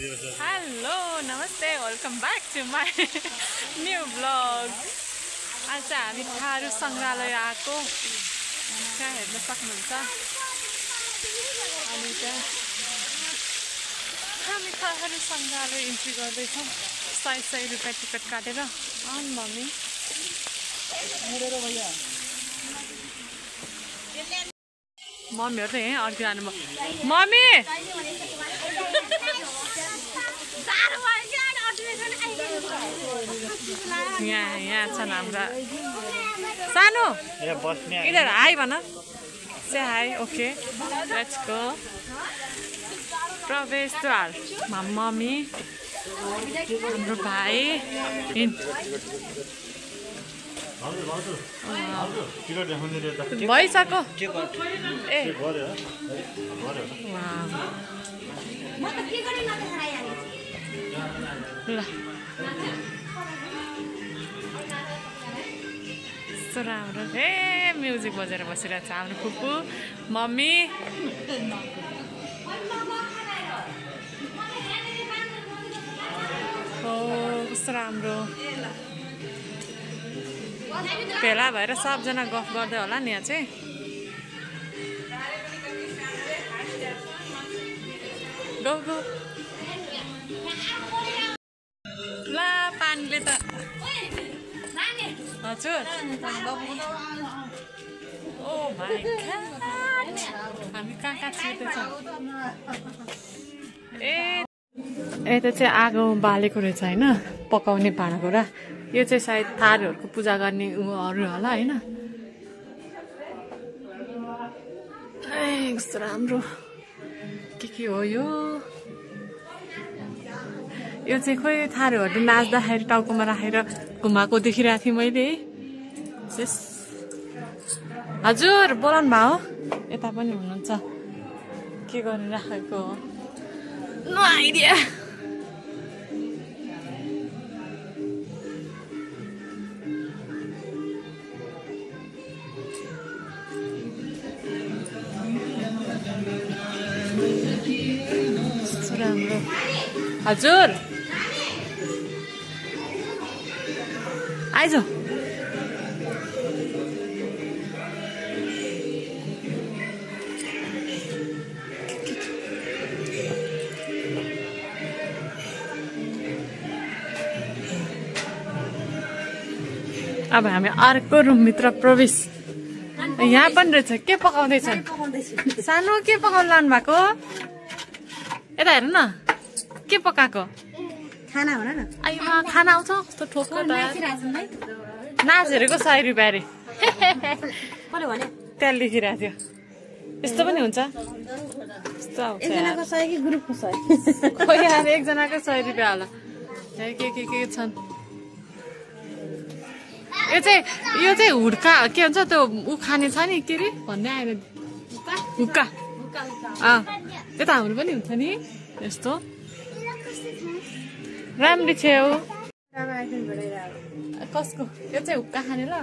Hello नमस्ते welcome back to my new vlog. आज हामी थारू सङ्ग्रहालय आएको त्यहाँ हेर्न सक्नुहुन्छ। अनि त्यहाँ हामी थारू सङ्ग्रहालय इन्ट्री गर्दैछौँ 100 रुपियाँ टिकट काटेर। अनि मम्मी मम्मीहरू त यहीँ अड्किरहनु जानुभयो। मम्मी यहाँ छन् हाम्रा सानो इधर हाई भन से हाई। Okay let's go. प्रवेशद्वार मम्मी हाम्रो भाइ भइसक्यो ए ल यस्तो राम्रो ए म्युजिक बजेर बसिरहेको छ हाम्रो फुपू मम्मी। हो कस्तो राम्रो भेला भएर सबजना गफ गर्दै होला नि यहाँ चाहिँ। गो गो ला पानीले त हजुर ओ भाइ हामी कहाँ छिर्दैछौँ। ए यता चाहिँ आगो बालेको रहेछ होइन पकाउने भाँडाको र यो चाहिँ सायद थारूहरूको पूजा गर्ने उहरू होला होइन। कस्तो राम्रो के हो यो चाहिँ खोइ थारूहरू नाच्दाखेरि टाउकोमा राखेर घुमाएको देखिरहेको थिएँ मैले। हजुर बोलाउनु भयो यता पनि हुनुहुन्छ के गरिराखेको हो नो आइडिया। राम्रो हजुर आइज अब हामी अर्को रुमभित्र प्रवेश। यहाँ पनि रहेछ के पकाउँदैछन् सानो के पकाउनु लानु भएको यता हेर्नु न के पकाएको खाना हो न। आइमा खाना आउँछ कस्तो ठोक्क नाचेको 100 रुपियाँ अरे त्यहाँ लेखिरहेको थियो। यस्तो पनि हुन्छ यस्तो आउँछ खोइ यार एकजनाको 100 रुपियाँ होला के छन्। यो चाहिँ हुड्का के भन्छ त्यो ऊ खाने छ नि के अरे भन्ने आएर हुक्का त्यता हाम्रो पनि हुन्छ नि यस्तो राम्री छ हो कसको यो चाहिँ हुक्का खाने ल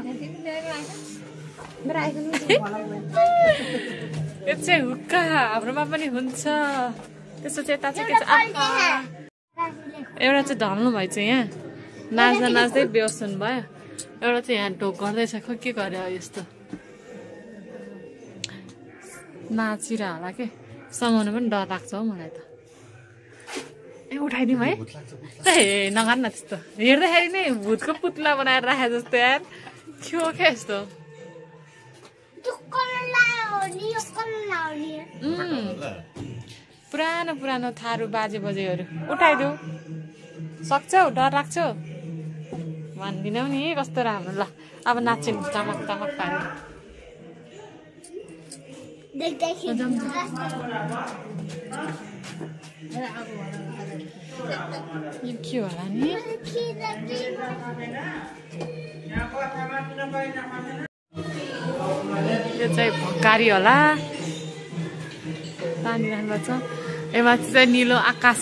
यो चाहिँ हुक्का हाम्रोमा पनि हुन्छ। त्यसो चाहिँ यता चाहिँ के छ एउटा चाहिँ ढल्नु भएछ यहाँ नाच्दा नाच्दै बेहोस हुनुभयो। एउटा चाहिँ यहाँ ढोक गर्दैछ खै के गर्यो यस्तो नाचिरह होला के समाउनु पनि डर लाग्छ हौ मलाई त। ए उठाइदिउँ है ए नगर्न त्यस्तो हेर्दाखेरि नै भूतको पुतला बनाएर राखे जस्तो यार के हो क्या यस्तो। पुरानो थारू बाजे बजेहरू उठाइदेऊ सक्छौ डर लाग्छौ भन्दिनौ नि कस्तो राम्रो। ल अब नाच्छौँ चमक चमक पारेर यो के होला नि यो चाहिँ भकारी होला पानी राख्नु छ ए माथि चाहिँ निलो आकाश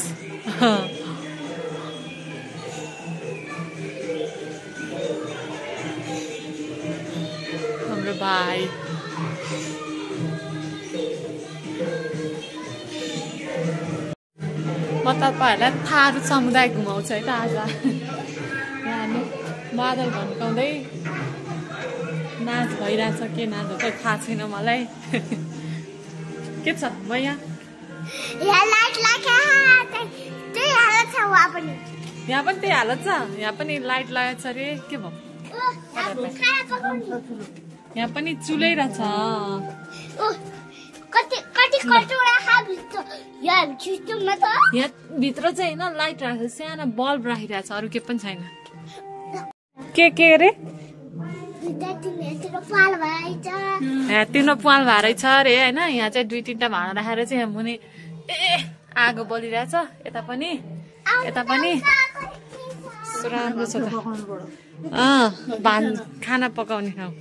हाम्रो भाइ म तपाईँहरूलाई थारू समुदाय घुमाउँछ है त आज यहाँ बादल भन्काउँदै नाच भइरहेछ के नाच हो थाहा छैन मलाई के छ म यहाँ यहाँ पनि त्यही हालत छ यहाँ पनि लाइट लगाएको छ अरे के भयो यहाँ पनि चुलाइरहेछ यहाँ भित्र चाहिँ होइन लाइट राखेको सानो बल्ब राखिरहेछ अरू के पनि छैन के अरे तिम्रो पाल भारै छ अरे होइन यहाँ चाहिँ 2-3टा भाँडा राखेर चाहिँ यहाँ मुनि आगो बलिरहेछ यता पनि राम्रो छ त खाना पकाउने ठाउँ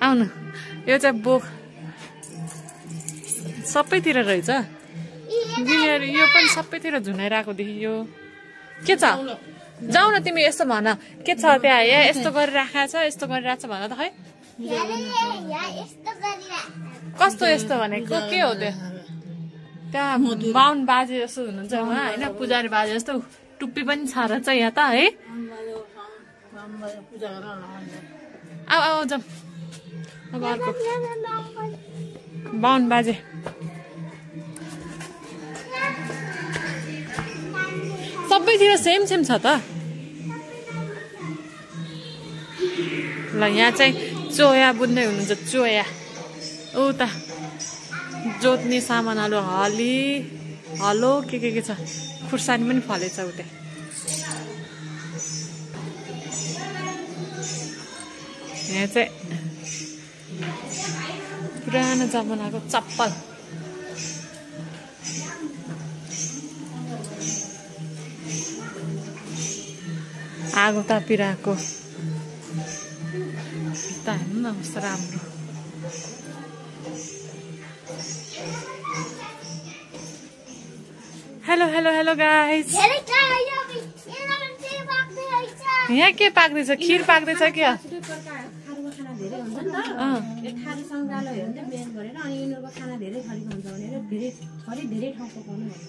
आउनु यो चाहिँ बोक सबैतिर रहेछ यो पनि सबैतिर झुनाइरहेको देखियो के छ जाऊ न तिमी यस्तो भन के छ त्यहाँ यस्तो गरिराखेको छ यस्तो गरिरहेको छ भन त खै कस्तो यस्तो भनेको के हो त्यो त्यहाँ बाहुन बाजे जस्तो हुनुहुन्छ उहाँ होइन पुजारी बाजे जस्तो टुप्पी पनि छ रहेछ यहाँ त है आऊ जाऊँ अब अर्को बाहुन बाजे सबैतिर सेम छ त ल यहाँ चाहिँ चोया बुन्दै हुनुहुन्छ चोया उता जोत्ने सामानहरू हलो के छ खुर्सानी पनि फलेछ उतै यहाँ चाहिँ पुरानो जमानाको चप्पल आगो तापिरहेको हेर्नु न कस्तो राम्रो हेलो गाइस यहाँ के पाक्दैछ खीर पाक्दैछ क्या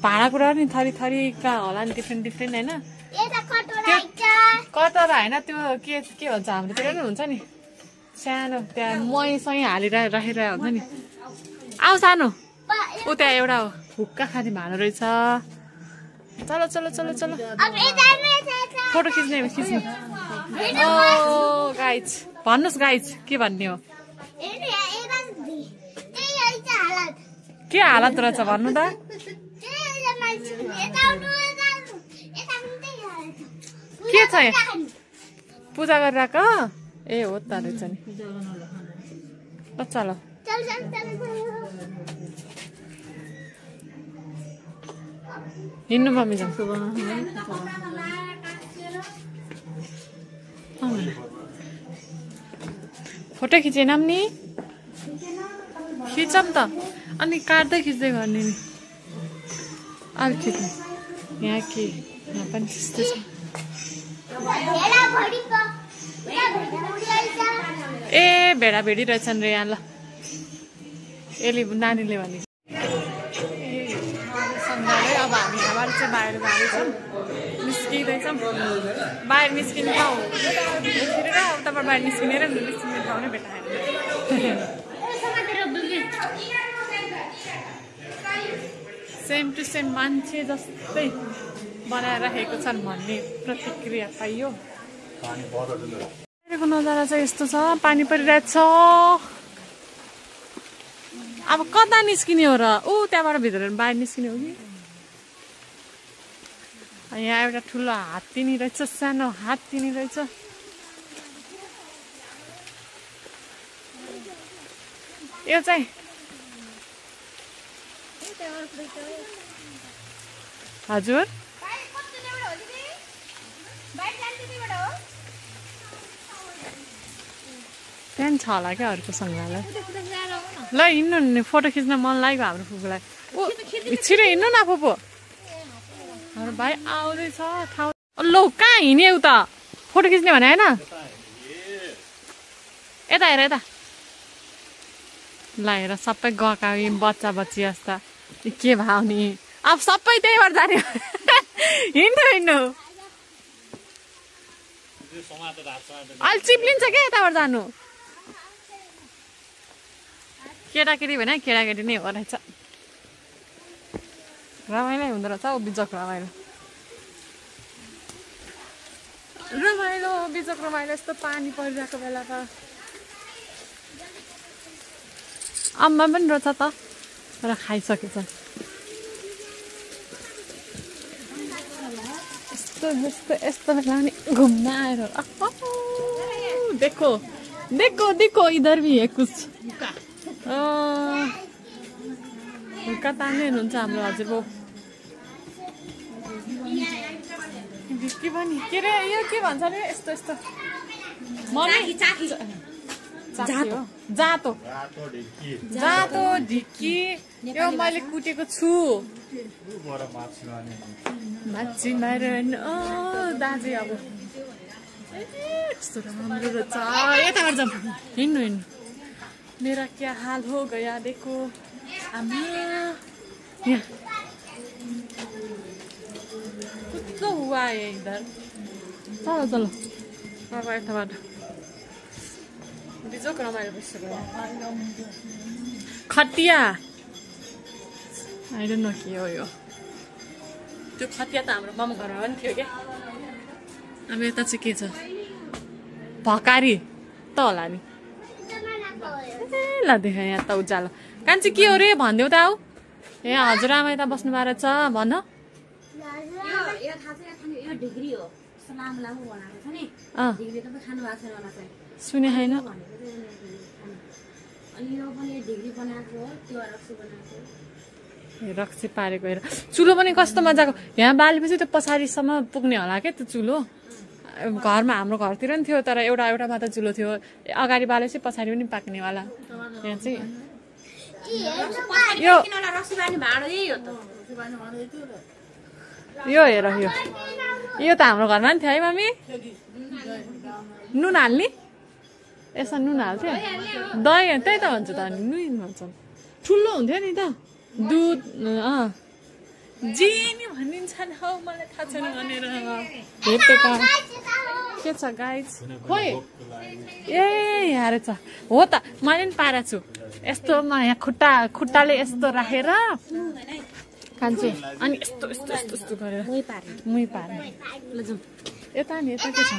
भाँडाकुँडा नि थरीका होला नि डिफ्रेन्ट होइन कटरा होइन त्यो के भन्छ हाम्रोतिर नि हुन्छ नि सानो त्यहाँ मही हालेर राखेर हुन्छ नि आऊ सानो ऊ त्यहाँ एउटा हुक्का खाने भाँडो रहेछ चलो फोटो खिच्नु ओ गाइज भन्नुहोस् गाइज के भन्ने हो के हालत रहेछ भन्नु त के छ पूजा गरिरहेको ए हो त रहेछ नि ल चलो हिँड्नु मम्मी जाउँ फोटो खिचेनौँ नि खिचौँ त अनि काट्दै खिच्दै गर्ने नि अलि खिच्नु यहाँ के यहाँ पनि त्यस्तै छ ए भेडाभेडी रहेछन् रे यहाँ ल यसले नानीले भने अब हामी यहाँबाट चाहिँ बाहिर जाँदैछौँ निस्किँदैछौँ बाहिर निस्किने ठाउँ फेरि उताबाट बाहिर निस्किने ठाउँ नै भेटाएन सेम टु सेम मान्छे जस्तै बनाएर राखेको छन् भन्ने प्रतिक्रिया पाइयो बाहिरको नजारा चाहिँ यस्तो छ पानी परिरहेछ अब कता निस्किने हो र ऊ त्यहाँबाट भित्र बाहिर निस्किने हो कि यहाँ एउटा ठुलो हात्ती नि रहेछ सानो हात्ती नि रहेछ यो चाहिँ हजुर त्यहाँ छ होला क्या अरूको सङ्ग्रहालय ल हिँड्नु नि फोटो खिच्न मन लाग्यो हाम्रो फुपूलाई ऊ छिटो हिँड्नु न फुपू हाम्रो भाइ आउँदैछ ठाउँ ल कहाँ हिँड्यो उता फोटो खिच्ने भने होइन यता हेर यता लगाएर सबै गएका बच्चा बच्ची जस्ता के भयो नि अब सबै त्यहीबाट जाने हिँड्नु अहिले चिप्लिन्छ क्या यताबाट जानु केटाकेटी भने केटाकेटी नै हो रहेछ रमाइलो हुँदो रहेछ हौ बिजोक रमाइलो रमाइलो बिजोक रमाइलो यस्तो पानी परिरहेको बेला त अम्मा पनि रहेछ त तर खाइसकेछ यस्तो यस्तो यस्तो बेला नि घुम्न आएर देखो देखो देखो इधर भी है कुछ हुर्का तान्दै हुनुहुन्छ हाम्रो हजुरबाउ के पनि के रे यो के भन्छ अरे यस्तो यस्तो जातो जातो ढिक्की यो मैले कुटेको छु माछी मारन दाजु अब कस्तो राम्रो रहेछ यताबाट जाऊँ हिँड्नु हिँड्नु मेरा क्या हाल हो गया देखो आमा यहाँ कस्तो हुआ है इधर चलो चलो अब यताबाट बिजोक रमाइलो बसिसक्यो खटिया आई डोन्ट नो के हो यो त्यो खटिया त हाम्रो मामा घरमा पनि थियो क्या अब यता चाहिँ के छ भकारी त होला नि ल देखा यहाँ त उज्यालो कान्छी के हो रे भनिदेऊ त आऊ ए हजुरआमा यता बस्नु भएको रहेछ भन सुने छैन रक्सी पारेको हेर चुलो पनि कस्तो मजाको यहाँ बालेपछि त्यो पछाडिसम्म पुग्ने होला क्या त्यो चुलो घरमा हाम्रो घरतिर पनि थियो तर एउटा एउटा मात्र चुलो थियो अगाडि बालेपछि पछाडि पनि पाक्नेवाला यहाँ चाहिँ यो हेर यो त हाम्रो घरमा पनि थियो है मम्मी नुन हाल्ने यसमा नुन हाल्थ्यो दही त्यही त भन्छ त अनि नुन भन्छ ठुलो हुन्थ्यो नि त दुध जिनी भनिन्छन् हौ मलाई थाहा छैन भनेर हेपेका के छ गाइस खोइ ए यहाँ रहेछ हो त मैले पनि पारेको छु यस्तोमा यहाँ खुट्टाले यस्तो राखेर खान्छु अनि यस्तो यस्तो यस्तो यस्तो गरेर मुही पार्ने यता नि यता के छ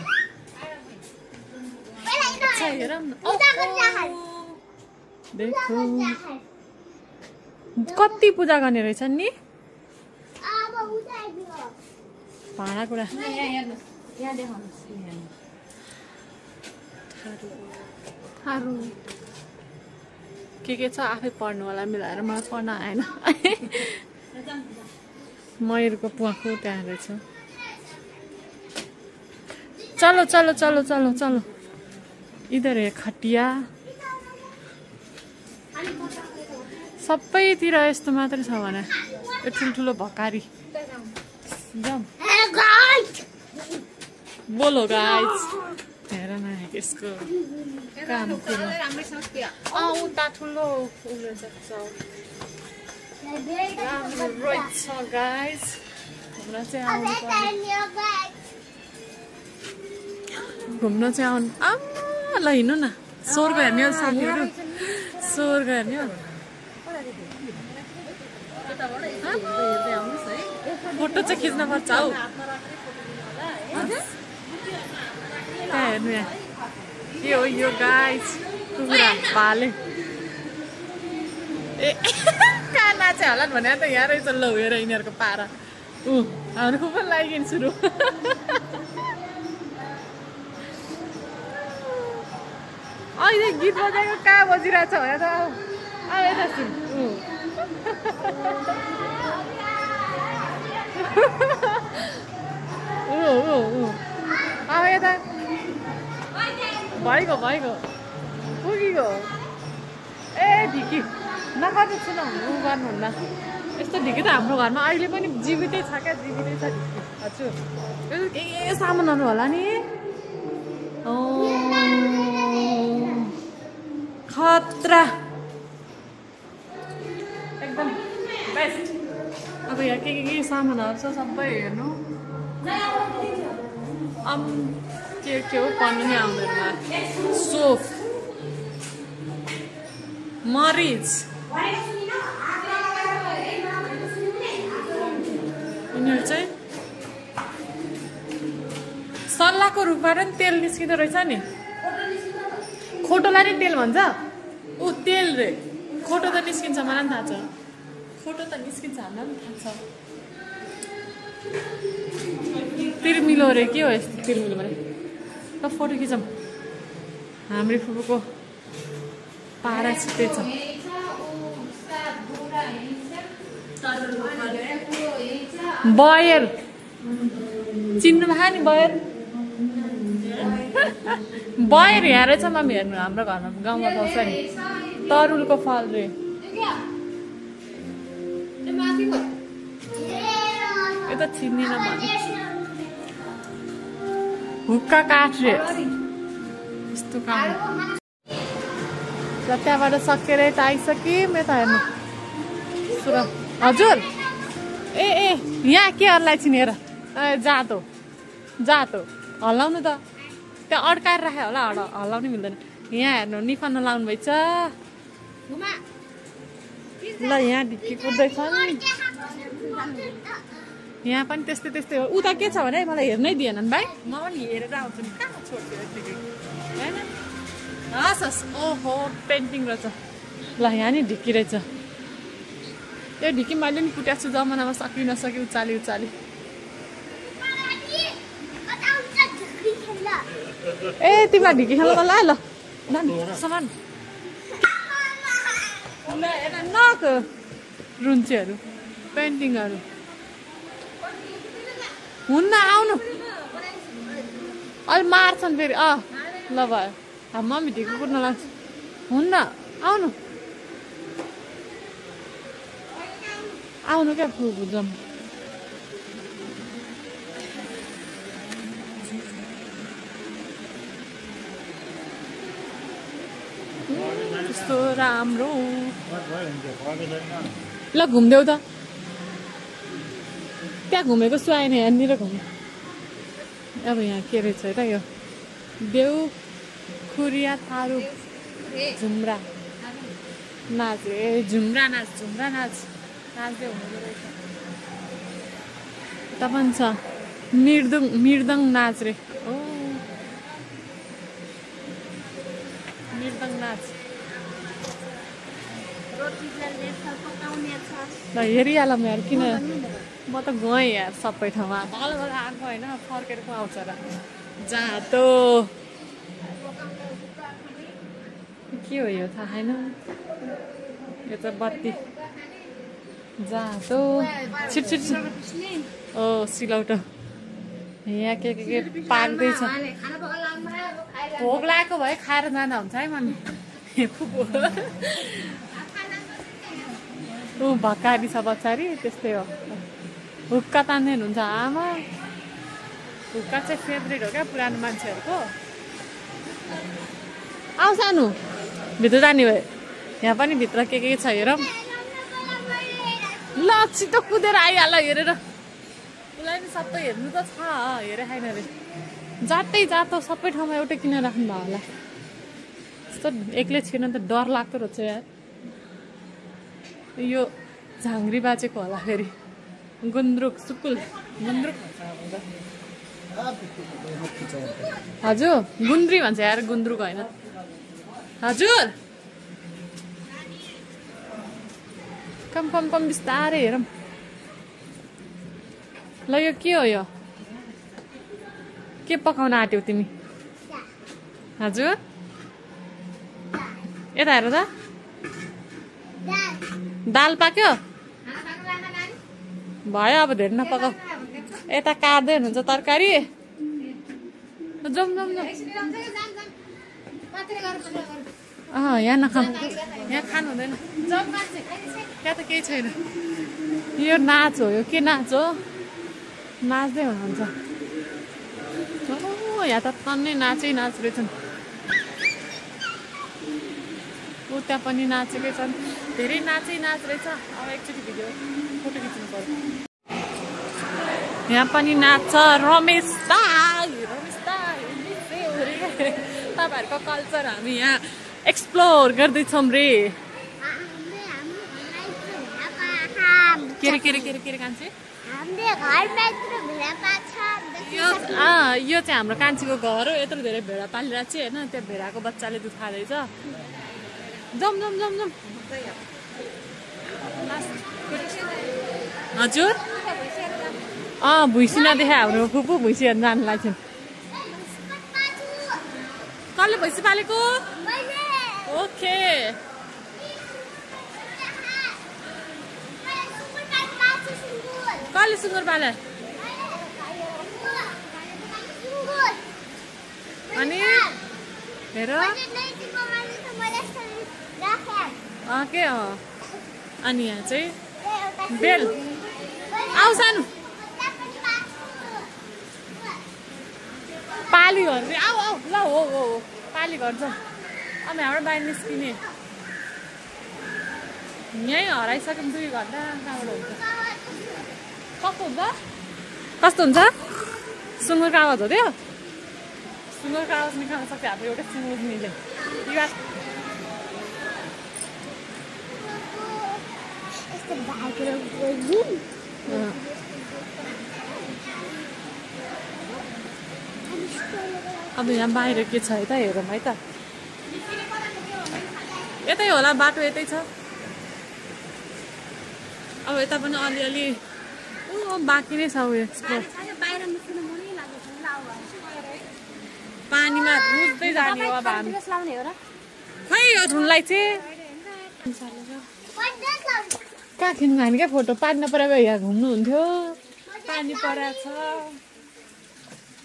हेर देखो कति पूजा गर्ने रहेछन् नि भाँडाकुँडा थारू के छ आफै पढ्नुवाला मिलाएर मलाई पढ्न आएन मयूरको पुवाको त्यहाँ रहेछ चलो चलो चलो चलो चलो इधर है खटिया सबैतिर यस्तो मात्रै छ भने यो ठुल्ठुलो भकारी जाम बोलो गाइस हेर न यसको काम कुरो उता ठुलो राम्रो रहेछ गाइस घुम्न चाहिँ आउनु आम्मा ल हिँड्नु न स्वर्ग हेर्ने हो साथीहरू स्वर्ग हेर्ने हो फोटो चाहिँ खिच्न पर्छ हौ त्यहाँ हेर्नु यहाँ के हो यो गाइस कुखुरा पाले ए कहाँ नाचे होला भने त यहाँ रहेछ ल हेर यिनीहरूको पारा हाम्रो खुब लागि सुरु अहिले गीत बजाएको कहाँ बजिरहेछ भने त अब यता सुन अब यता भइगयो पुगिगयो ए ढिकी नखानु छु न उ गर्नुहुन्न यस्तो ढिकी त हाम्रो घरमा अहिले पनि जीवितै छ क्या जीवितै छ हजुर के सामानहरू होला नि खतरा अब यहाँ के सामानहरू छ सबै हेर्नु के हो पढ्नु नै आउँदैन मलाई सोफ मरिच यिनीहरू चाहिँ सल्लाहको रुखबाट नि तेल निस्किँदो रहेछ नि खोटोलाई नि तेल भन्छ ऊ तेल रे खोटो त निस्किन्छ मलाई पनि थाहा छ खोटो त निस्किन्छ हामीलाई पनि थाहा छ तिर्मिलो रे के हो यस्तो तिर्मिलो भने ल फोटो खिचौँ हाम्रो फुपूको पारा छिट्टै छ बयर चिन्नु भए नि बयर बयर यहाँ रहेछ मम्मी हेर्नु हाम्रो घरमा गाउँमा पाउँछ नि तरुलको फल रे यो त चिन्दिन भने हुक्का काठ रे यस्तो काम र त्यहाँबाट सकेर यता आइसक्यौँ यता हेर्नु सुर हजुर ए यहाँ के अरूलाई चिनेर जातो हल्लाउनु त त्यहाँ अड्काएर राख्यो होला हल्लाउनै मिल्दैन यहाँ हेर्नु निफान लाउनु भएछ ल यहाँ ढिक्की कुद्दैछ नि यहाँ पनि त्यस्तै हो उता के छ भने मलाई हेर्नै दिएनन् भाइ म पनि हेरेर आउँछु नि कहाँ छोड्छु होइन हस् ओहो पेन्टिङ रहेछ ल यहाँ नि ढिक्की रहेछ त्यो ढिक्की मैले नि कुट्याएको छु जमानामा सकि नसकि उचाली ए तिमीलाई ढिक्की खेल्न ल ल सामान नक रुन्चेहरू पेन्टिङहरू हुन्न आउनु अहिले मार्छन् फेरि ल भयो अब मम्मी ढिक्की कुट्न लाग्छ हुन्न आउनु क्या बुझौँ कस्तो राम्रो ल घुम्देऊ त त्यहाँ घुमेको सुहाएन यहाँनिर घुम्नु अब यहाँ के रहेछ त यो देउ खुरिया थारू झुम्रा नाच झुम्रा नाच नाच्दै हुँदो रहेछ त पनि छ मृदङ नाच रे ओ मृदङ नाच ल हेरिहालौँ यार किन म त गएँ यार सबै ठाउँमा तलबाट आएको होइन फर्केर पो आउँछ र जातो के हो यो थाहा छैन यो त बत्ती जातो छिट ओ सिलौटो यहाँ के पाक्दैछ भोक लागेको भए खाएर जाँदा हुन्छ है मम्मी ऊ भक्काडी छ बच्चारी त्यस्तै हो हुक्का तान्दै हुनुहुन्छ आमा हुक्का चाहिँ फेभरेट हो क्या पुरानो मान्छेहरूको आऊ सानो भित्र जाने भयो यहाँ पनि भित्र के छ हेरौँ ल छिटो कुदेर आइहाल हेरेर उसलाई नि सबै हेर्नु त छ हेरे छैन अरे जातो सबै ठाउँमा एउटै किन राख्नु भयो होला यस्तो एक्लै छिर्न त डर लाग्दो रहेछ यार यो झाङ्ग्री बाजेको होला फेरि गुन्द्रुक सुकुल गुन्द्रुक हजुर गुन्द्री भन्छ यार गुन्द्रुक होइन हजुर कम बिस्तारै हेरौँ ल यो के हो यो के पकाउन आँट्यौ तिमी हजुर यता हेर त दाल पाक्यो भयो अब धेरै नपकाऊ यता काट्दै हुनुहुन्छ तरकारी जाउँ यहाँ नखाऊ यहाँ खानु हुँदैन त्यहाँ त केही छैन यो नाच हो यो के नाच हो नाच्दै हुनुहुन्छ यहाँ त तन्नै नाच रहेछन् त्यहाँ पनि नाचेकै छन् धेरै नाच रहेछ अब एकचोटि भिडियो फोटो खिच्नु पर्यो यहाँ पनि नाच्छ रमेश दाइ तपाईहरुको कल्चर हामी यहाँ एक्सप्लोर गर्दैछौँ रे के कान्छी यो चाहिँ हाम्रो कान्छीको घर हो यत्रो धेरै भेडा पालिरहेको छ होइन त्यो भेडाको बच्चाले दुध खाँदैछ जम हजुर भुइँसी नदेखा हाम्रो फुपू भुइँसी हेर्न जानु लाग्छ कसले भुइँसी पालेको ओके कसले सुँगुर पाले अनि हेर के हो अनि यहाँ चाहिँ बेल आऊ सानो पाली घर आऊ ल हो पाली घर जाउँ अब हाम्रो बाहिर निस्किने यहीँ हराइसक्यौँ 2 घन्टा कहाँबाट हुन्छ कस्तो हुन्छ सुँगुरको आवाज हो त्यो सुँगुरको आवाज निकाल्न सक्छ हाम्रो एउटा सुँगुरनीले अब यहाँ बाहिर के छ यता हेरौँ है त यतै होला बाटो यतै छ अब यता पनि अलिअलि बाँकी नै छ उयो पानीमा रुच्दै जाने हो अब हामी खै यो ठुनलाई चाहिँ कहाँ खिच्नु हामी क्या फोटो पानी नपरेको यहाँ घुम्नुहुन्थ्यो पानी परेको छ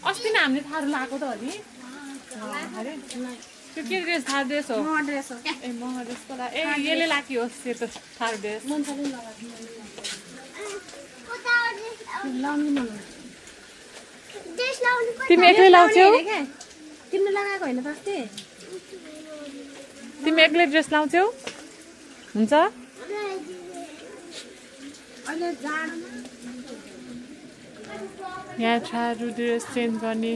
अस्ति नै हामीले थारू लगाएको त हो नि त्यो के ड्रेस थारू ड्रेस हो ए मह ड्रेसको लागि ए यसले लाग्यो होस् त्यो त थारू ड्रेस तिमी एक्लै लाउँछौ तिमीले लगाएको होइन अस्ति तिमी एक्लै ड्रेस लाउँछौ हुन्छ यहाँ थारू ड्रेस चेन्ज गर्ने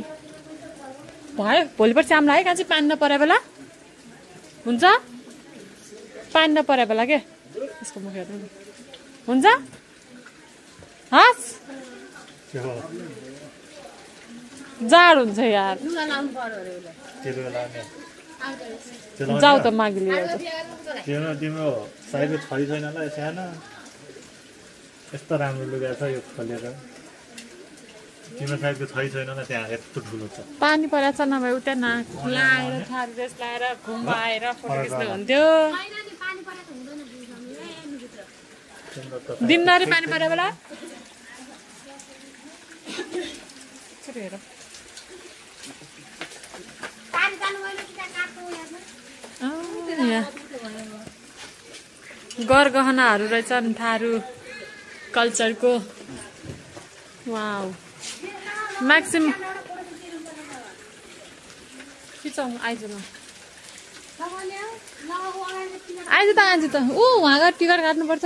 भयो भोलिपर्सि हामीलाई है कान्छी पानी नपरे बेला हुन्छ पानी नपरे बेला के यसको मुख हेर्नु हुन्छ हस् जाड हुन्छ यार जाऊ त मागिले तिम्रो साइजको छोरी छैन ल सानो यस्तो राम्रो लुगा छ यो खोलेर तिम्रो साइजको छोरी छैन ल त्यहाँ यस्तो ठुलो छ पानी परेको छ नभए उता लाएर थारू ड्रेस लाएर घुम्बा आएर फोटो खिच्नु हुन्थ्यो दिनभरि पानी परे बेला हेर गरगहनाहरू रहेछन् थारू कल्चरको वाउ म्याक्सिम खिचाउँ आइज न आइज त उहाँ गएर टिकट काट्नुपर्छ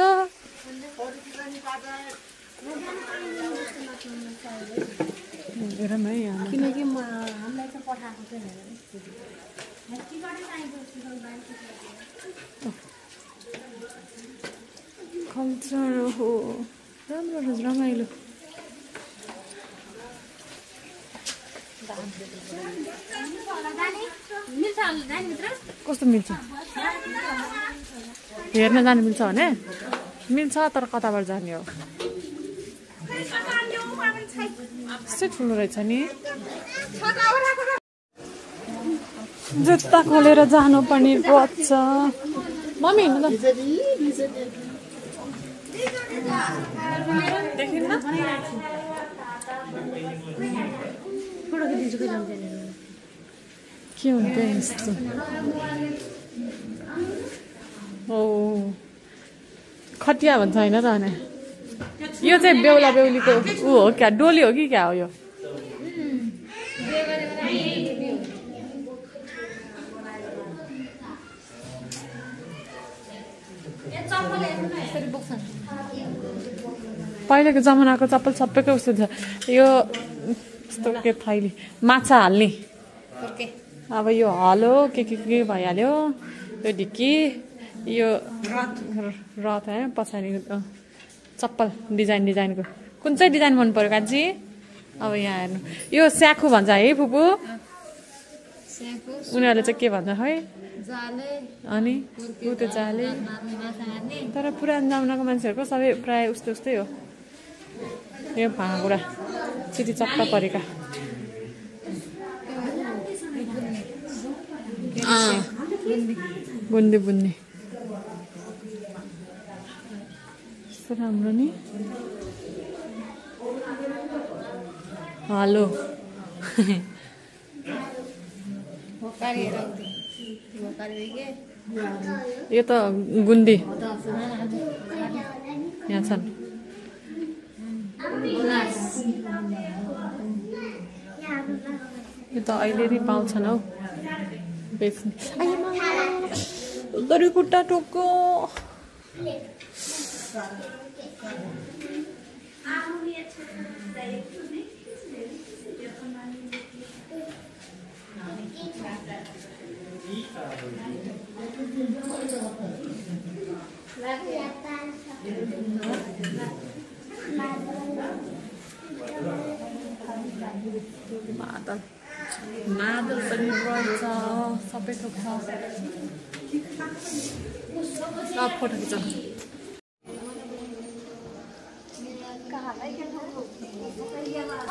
हेरौँ है यहाँ किनकि हामीलाई चाहिँ पठाएको कल्चर हो राम्रो रमाइलो कस्तो मिल्छ हेर्न जानु मिल्छ भने मिल्छ तर कताबाट जाने हो यस्तै ठुलो रहेछ नि जुत्ता खोलेर जानुपर्ने पर्छ मम्मी हिँड्नु त देखिन्न के हुन्छ यस्तो ओ खटिया भन्छ होइन त अनि यो चाहिँ बेहुला बेहुलीको ऊ हो क्या डोली हो कि क्या हो यो पहिलेको जमानाको चप्पल सबैको उस्तो छ यो यस्तो के थैली माछा हाल्ने अब यो हलो के भइहाल्यो यो ढिक्की यो रथ है पछाडि चप्पल डिजाइनको कुन चाहिँ डिजाइन मन पर्यो काजी अब यहाँ हेर्नु यो स्याखु भन्छ है फुपू उनीहरूले चाहिँ के भन्छ है अनि ऊ त्यो जाले तर पुरानो जमानाको मान्छेहरूको सबै प्राय उस्तै हो यो भाँडा चिटी चक्का परेका बुन्दी कस्तो राम्रो नि हेलो यो त गुन्दी यहाँ छन् यो त अहिले नै पाउँछन् हौ बेच्ने गरी खुट्टा टोक्को मादल पनि रहेछ सबै थोक छ फोटो खिच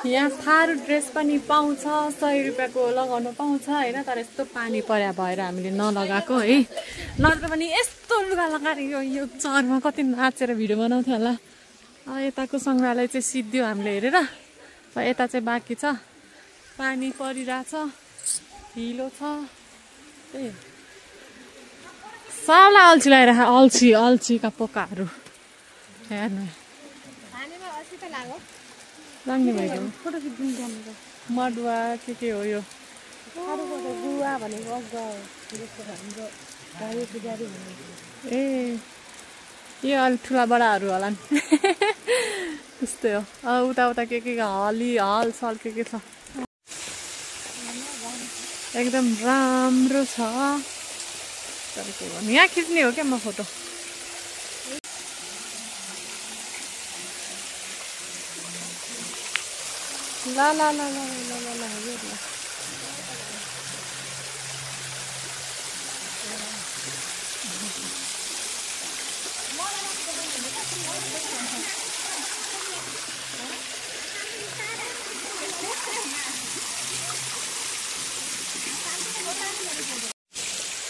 यहाँ थारू ड्रेस पनि पाउँछ 100 रुपियाँको लगाउनु पाउँछ होइन तर यस्तो पानी पर्या भएर हामीले नलगाएको है नत्र पनि यस्तो लुगा लगाएर यो चरमा कति नाचेर भिडियो बनाउँथ्यो होला अब यताको सङ्ग्रहालय चाहिँ सिद्धियो हामीले हेरेर यता चाहिँ बाँकी छ पानी परिरहेछ हिलो छ त्यही सबलाई अल्छी लगाइरहेको अल्छीका पोकाहरू हेर्नु लाग्ने भएको मडुवा के हो यो ए यो अलिक ठुला बडाहरू होला नि त्यस्तै हो उता के हल सल के छ एकदम राम्रो छ तर के भन्नु यहाँ खिच्ने हो क्या म फोटो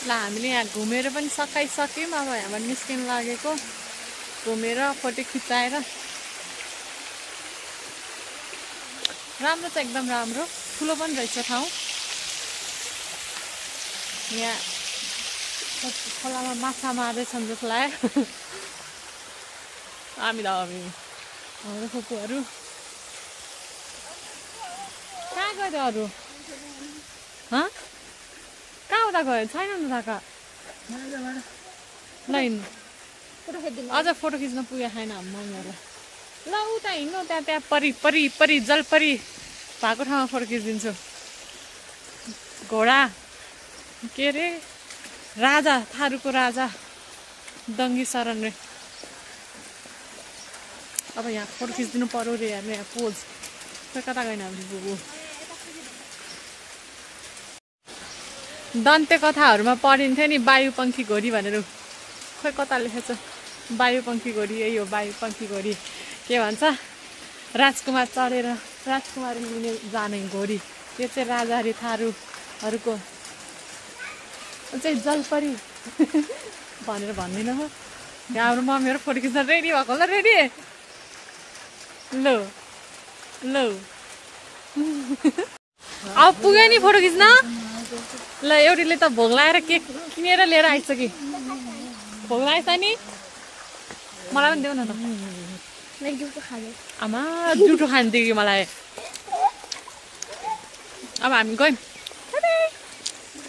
ल हामीले यहाँ घुमेर पनि सकाइसक्यौँ अब यहाँबाट निस्किन लागेको घुमेर फोटो खिचाएर राम्रो छ एकदम राम्रो ठुलो पनि रहेछ ठाउँ यहाँ खोलामा माछा मार्दैछन् जस्तो लाग्यो हाम्रो फुपूहरू कहाँ गयो अरू कहाँ उता गयो छैन नि उताका ल हिँड्नु अझ फोटो खिच्न पुगेको छैन हाम्रो मम्मीहरूलाई ल उता हिँड्नु त्यहाँ परी जलपरी भएको ठाउँमा फोटो खिचिदिन्छु घोडा के अरे राजा थारूको राजा दङ्गी शरण रे अब यहाँ फोटो खिचिदिनु पर्यो रे हेर्नु यहाँ पोज खोइ कता गएन हाम्रो बुबु दन्ते कथाहरूमा पढिन्थ्यो नि वायुपङ्खी घोडी भनेर खोइ कता लेखेको छ वायुपङ्खी घोडी यही हो वायुपङ्खी घोडी के भन्छ राजकुमार चढेर राजकुमारी लिने जाने घोडी यो चाहिँ राजाहरी थारूहरूको चाहिँ जलपरी भनेर भन्दिनँ हो हाम्रो मम्मीहरू फोटो खिच्न रेडी भएको होला रेडी ल अब पुग्यो नि फोटो खिच्न ल एउटीले त भोग लगाएर केक किनेर लिएर आइसक्यो भोग लगाएछ नि मलाई पनि देऊ न त आमा जुठो खानु दियो कि मलाई अब हामी गयौँ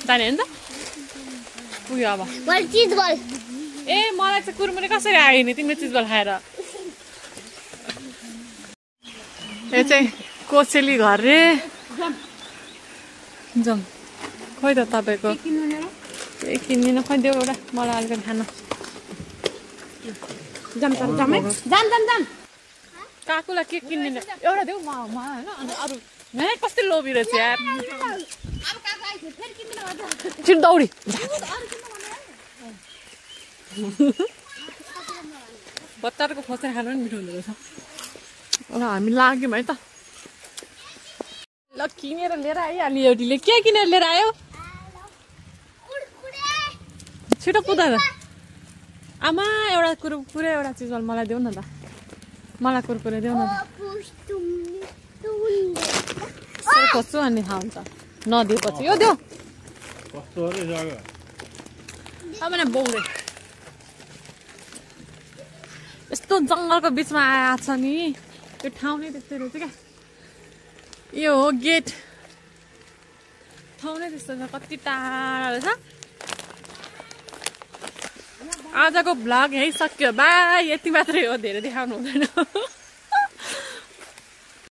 जाने हो नि त पुग्यो अब ए मलाई चाहिँ कुरमुरे कसरी आयो नि तिम्रो चिजबल खाएर यो चाहिँ कोसेली घर रे जाउँ खोइ त तपाईँको केही किन्दिनँ खोइ देऊ एउटा मलाई अलिकति खान काकुलाई के किन्दिनँ एउटा देऊ म होइन अनि अरू कस्तो लोभी रहेछ यार छिटो दौडी बच्चाहरूको खोसेर खानु पनि मिठो हुँदो रहेछ ल हामी लाग्यौँ है त ल किनेर लिएर आइहाल्यो एउटीले के किनेर लिएर आयो छिटो कुदा त आमा एउटा कुरकुरे एउटा चिज मलाई देऊ न त मलाई कुरकुरे देऊ न त खोज्छु अनि थाहा हुन्छ नदिएपछि यो देऊ अब बौरे यस्तो जङ्गलको बिचमा आएको छ नि यो ठाउँ नै त्यस्तै रहेछ क्या यो हो गेट ठाउँ नै त्यस्तो छ कति टाढा रहेछ आजको भ्लग यही सक्यो बाई यति मात्रै हो धेरै देखाउनु हुँदैन